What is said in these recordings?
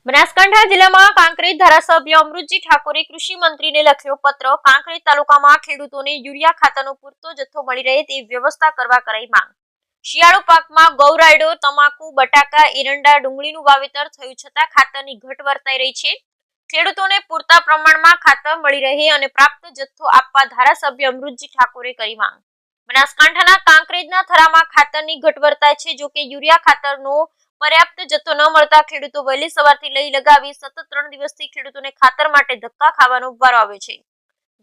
બનાસકાંઠા જિલ્લામાં કાંકરેજ ધારાસભ્ય અમૃતજી ઠાકોરે કૃષિ મંત્રીને લખ્યો પત્ર। કાંકરેજ તાલુકામાં ખેડૂતોને યુરિયા ખાતરનો પૂરતો જથ્થો મળી રહે તેવી વ્યવસ્થા કરવા કરાઈ માંગ। શિયાળુ પાકમાં ઘઉં, રાયડો, તમાકુ, બટાકા, એરંડા, ડુંગળીનું વાવેતર થયું છતાં ખાતરની ઘટ વર્તાઈ રહી છે। ખેડૂતોને પૂરતા પ્રમાણમાં ખાતર મળી રહે અને પ્રાપ્ત જથ્થો આપવા ધારાસભ્ય અમૃતજી ઠાકોરે કરી માંગ। બનાસકાંઠાના કાંકરેજના થરામાં ખાતરની ઘટ વર્તાય છે। જો કે યુરિયા ખાતરનો पर्याप्त जत्थो न મળતા ખેડૂતો વહેલી સવારથી લઈ લગાવી સતત 3 દિવસથી ખેડૂતોને ખાતર માટે ધક્કા ખાવાનો વારો આવ્યો છે।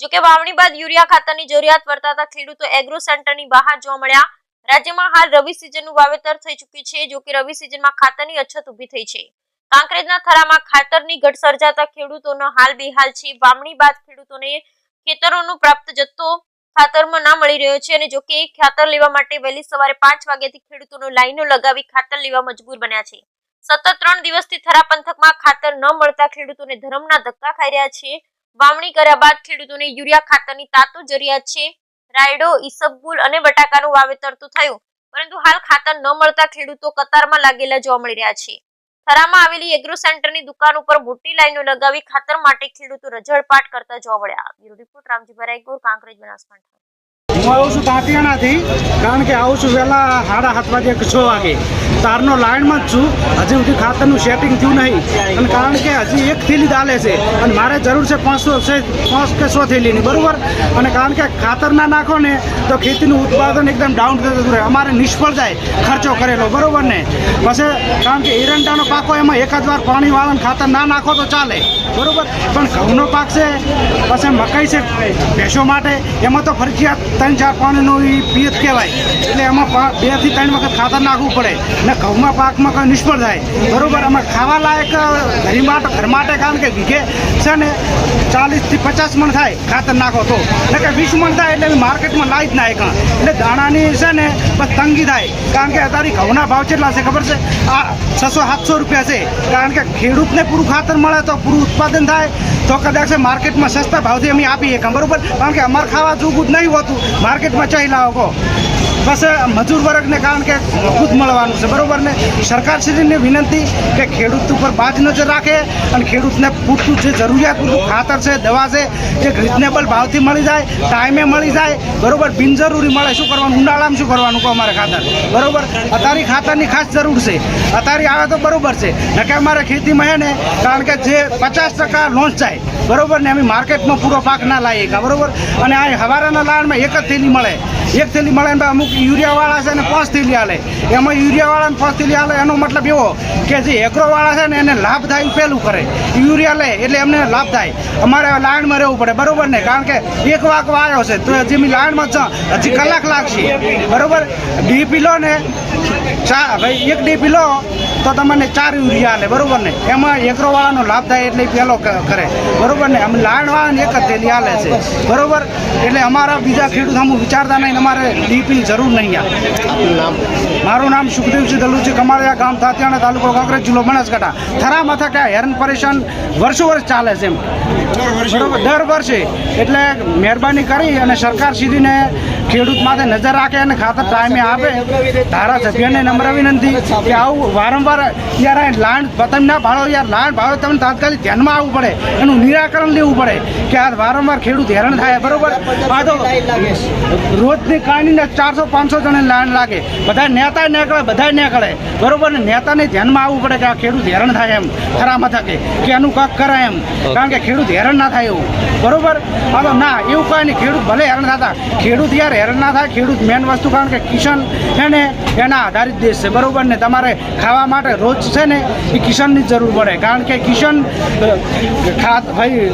જો કે વાવણી બાદ યુરિયા ખાતરની જરૂરિયાત વર્તાતા ખેડૂતો એગ્રો સેન્ટરની બહાર જોવા મળ્યા। રાજ્યમાં હાલ રવિ સિઝનનું વાવેતર થઈ ચૂક્યું છે। જો કે રવિ સિઝનમાં ખાતરની અછત ઊભી થઈ છે। કાંકરેજના થરામાં ખાતરની ઘટ સર્જાતા ખેડૂતોનો હાલ બેહાલ છે। વાવણી બાદ ખેડૂતોને ખેતરોનો પ્રાપ્ત જથ્થો ખાતરમાં ના મળી રહ્યો છે અને જો કે ખાતર લેવા માટે વહેલી સવારે 5 વાગ્યાથી ખેડૂતોનો લાઈનો લગાવી ખાતર લેવા મજબૂર બન્યા છે। સતત 3 દિવસથી થરા પંથકમાં ખાતર ન મળતા ખેડૂતોને ધરમના ધક્કા ખાઈ રહ્યા છે। વાવણી કર્યા બાદ ખેડૂતોને યુરિયા ખાતરની તાતો જરૂરિયાત છે। રાયડો, ઈસબગુલ અને બટાકાનું વાવેતર તો થયું પરંતુ હાલ ખાતર ન મળતા ખેડૂતો કતારમાં લાગેલા જોવા મળી રહ્યા છે। થરામાં આવેલી એગ્રો સેન્ટરની દુકાન ઉપર મોટી લાઈનો લગાવી ખાતર માટે ખેડૂતો રજળપાટ કરતા જોવા મળ્યા। Bureau report Ramji Raigor, Kankrej, Banaskantha. હું આવું છું તાંતિયાણાથી, કારણ કે આવું છું વહેલા 7:30 વાગે કે 6 વાગે તારનો લાઈનમાં જ છું। હજી સુધી ખાતરનું સેટિંગ થયું નહીં અને કારણ કે હજી એક થેલી ચાલે છે અને મારે જરૂર છે 500 કે 100 થેલીની, બરાબર। અને કારણ કે ખાતર ના નાખો ને તો ખેતીનું ઉત્પાદન એકદમ ડાઉન થતું રહે, અમારે નિષ્ફળ જાય ખર્ચો કરેલો, બરાબર ને। પછી કારણ કે એરંડાનો પાક હોય એમાં એકાદ વાર પાણી વાળાને ખાતર ના નાખો તો ચાલે, બરાબર। પણ ઘઉંનો પાક છે, પછી મકાઈ છે ભેંસો માટે, એમાં તો ફરજિયાત 3-4 પાણીનું પિયત કહેવાય, એટલે એમાં 2 થી 3 વખત ખાતર નાખવું પડે ને ઘઉંમાં પાકમાં કંઈ નિષ્ફળ થાય, બરાબર। અમે ખાવા લાયક ઘર માટે કારણ કે વીઘે છે ને 40 થી 50 મણ થાય ખાતર નાખો તો, એટલે કે 20 મણ થાય એટલે માર્કેટમાં લાવી જ ના કાં, એટલે દાણાની છે ને બસ તંગી થાય। કારણ કે અત્યારે ઘઉંના ભાવ કેટલા છે ખબર છે? આ 600-700 રૂપિયા છે। કારણ કે ખેડૂતને પૂરું ખાતર મળે તો પૂરું ઉત્પાદન થાય તો કદાચ માર્કેટમાં સસ્તા ભાવથી અમે આપીએ કાં, બરાબર। કારણ કે અમારે ખાવા જોગું જ નહીં હોતું, માર્કેટમાં ચાઈ લાવો કહો, બસ મજૂર વર્ગને કારણ કે ખુદ મળવાનું છે, બરાબર ને। સરકારશ્રીને વિનંતી કે ખેડૂત ઉપર બાજ નજર રાખે અને ખેડૂતને પૂરતું જે જરૂરિયાત પૂરતું ખાતર છે, દવા છે, જે રિઝનેબલ ભાવથી મળી જાય, ટાઈમે મળી જાય, બરાબર। બિનજરૂરી મળે, શું કરવાનું? ઉનાળામાં શું કરવાનું કહો અમારે ખાતર, બરાબર। અત્યારે ખાતરની ખાસ જરૂર છે, અત્યારે આવે તો બરાબર છે, ને કે અમારે ખેતીમાં છે ને કારણ કે જે 50% લોન્ચ જાય, બરાબર ને, અમે માર્કેટમાં પૂરો પાક ના લાવીએ કાં, બરાબર। અને આ હવારાના લાણમાં એક જ થેલી મળે, એક થેલી મળે ને અમુક યુરિયાવાળા છે ને 5 થેલી હાલે, એમાં યુરિયાવાળાને 5 થેલી હાલે એનો મતલબ એવો કે જે એગ્રોવાળા છે ને એને લાભ થાય પહેલું કરે, યુરિયા લે એટલે એમને લાભ થાય। અમારે લાઈનમાં રહેવું પડે, બરાબર ને, કારણ કે એક વાક આવ્યો છે તો હજી મેં લાઈનમાં જ હજી કલાક લાગશે, બરાબર। ડીપી લો ને ભાઈ, એક ડીપી લો તો તમને 4 યુરિયા હાલે, બરાબર ને, એમાં એગ્રોવાળાનો લાભ થાય એટલે પહેલો કરે, બરાબર ને। અમે લાઈનવાળાને એક જ થેલી હાલે છે, બરાબર। એટલે અમારા બીજા ખેડૂત અમુક વિચારતા નહીં, અમારે ડીપીની જરૂર નહીં। મારું નામ સુખદેવસિંહ દલુજી, કમાળિયા ગામ, તાંતિયાણા તાલુકો, કાંકરેજ, જિલ્લો બનાસકાંઠા। થરા મથકે હેરાન પરેશાન વર્ષો વર્ષ ચાલે છે એમ, બરાબર, દર વર્ષે। એટલે મહેરબાની કરી અને સરકાર સીધીને ખેડૂત માથે નજર રાખે અને ખાતર ટાઈમે આપે। ધારાસભ્યને નમ્ર વિનંતી કે આવું વારંવાર યાર લાંડ પતંગ ના ભાળો, યાર લાંડ ભાળો તમને તાત્કાલિક ધ્યાનમાં આવવું પડે, એનું નિરાકરણ લેવું પડે કે આ વારંવાર ખેડૂત હેરાન થાય, બરાબર। આ તો રોજની કાણીને 400-500 જણે લાઈન લાગે, બધા નેતા નીકળે, બધા નીકળે, બરાબર ને। નેતાને ધ્યાનમાં આવવું પડે કે આ ખેડૂત હેરાન થાય એમ થરા મથકે, કે એનું કાંક કરે એમ, કારણ કે ખેડૂત હેરાન ના થાય એવું, બરાબર। આ તો ના એવું કાંઈ નહીં, ખેડૂત ભલે હેરાન થતા, ખેડૂત યાર હેરાન ના થાય, ખેડૂત મેન વસ્તુ, કારણ કે કિસાન છે ને એના આધારિત દેશ છે, બરાબર ને। તમારે ખાવા માટે રોજ છે ને એ કિસાનની જ જરૂર પડે, કારણ કે કિસાન ભાઈ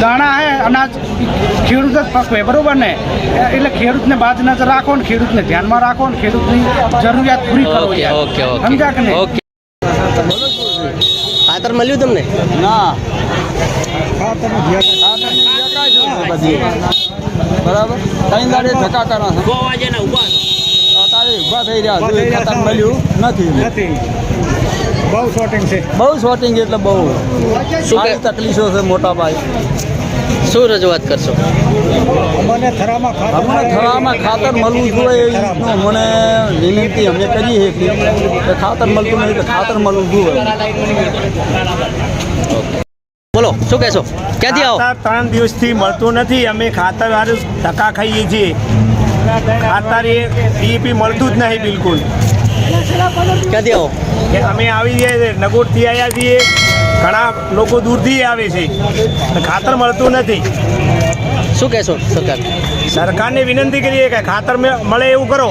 દાણા હે અનાજ ખેડૂત જ પકવે, બરાબર ને। એટલે ખેડૂતને બાજ નજર રાખો ને, ખેડૂતને ધ્યાનમાં રાખો ને, ખેડૂતની જરૂરિયાત પૂરી કરો, સમજ્યા કે નહીં? ખાતર મળ્યું તમને? ના, બરાબર, 3 દાડે ધક્કા કરો અત્યારે ઊભા થઈ રહ્યા, ખાતર મળ્યું નથી। બહુ શોર્ટિંગ છે, બહુ શોર્ટિંગ, એટલે બહુ સારી તકલીફો છે મોટા ભાઈ। શું રજૂઆત કરશો? અમને થરામાં ખાતર મળવું જોઈએ એ રીતનું મને વિનંતી અમે કરીએ છીએ કે ખાતર મળતું નહીં તો ખાતર મળવું જોઈએ. બોલો શું કહેશો? ક્યાંથી આવો? ખાતર 3 દિવસથી મળતું નથી. અમે ખાતર વાળું ધક્કા ખાઈએ છીએ. ખાતર એ ડીએપી મળતું જ નહીં બિલકુલ. ક્યાંથી આવો? કે અમે આવી જઈએ નગોડથી આવ્યા છીએ. ઘણા લોકો દૂરથી આવે છે. ખાતર મળતું નથી. શું કહેશો સરકાર? સરકારને વિનંતી કરીએ કે ખાતર મળે એવું કરો.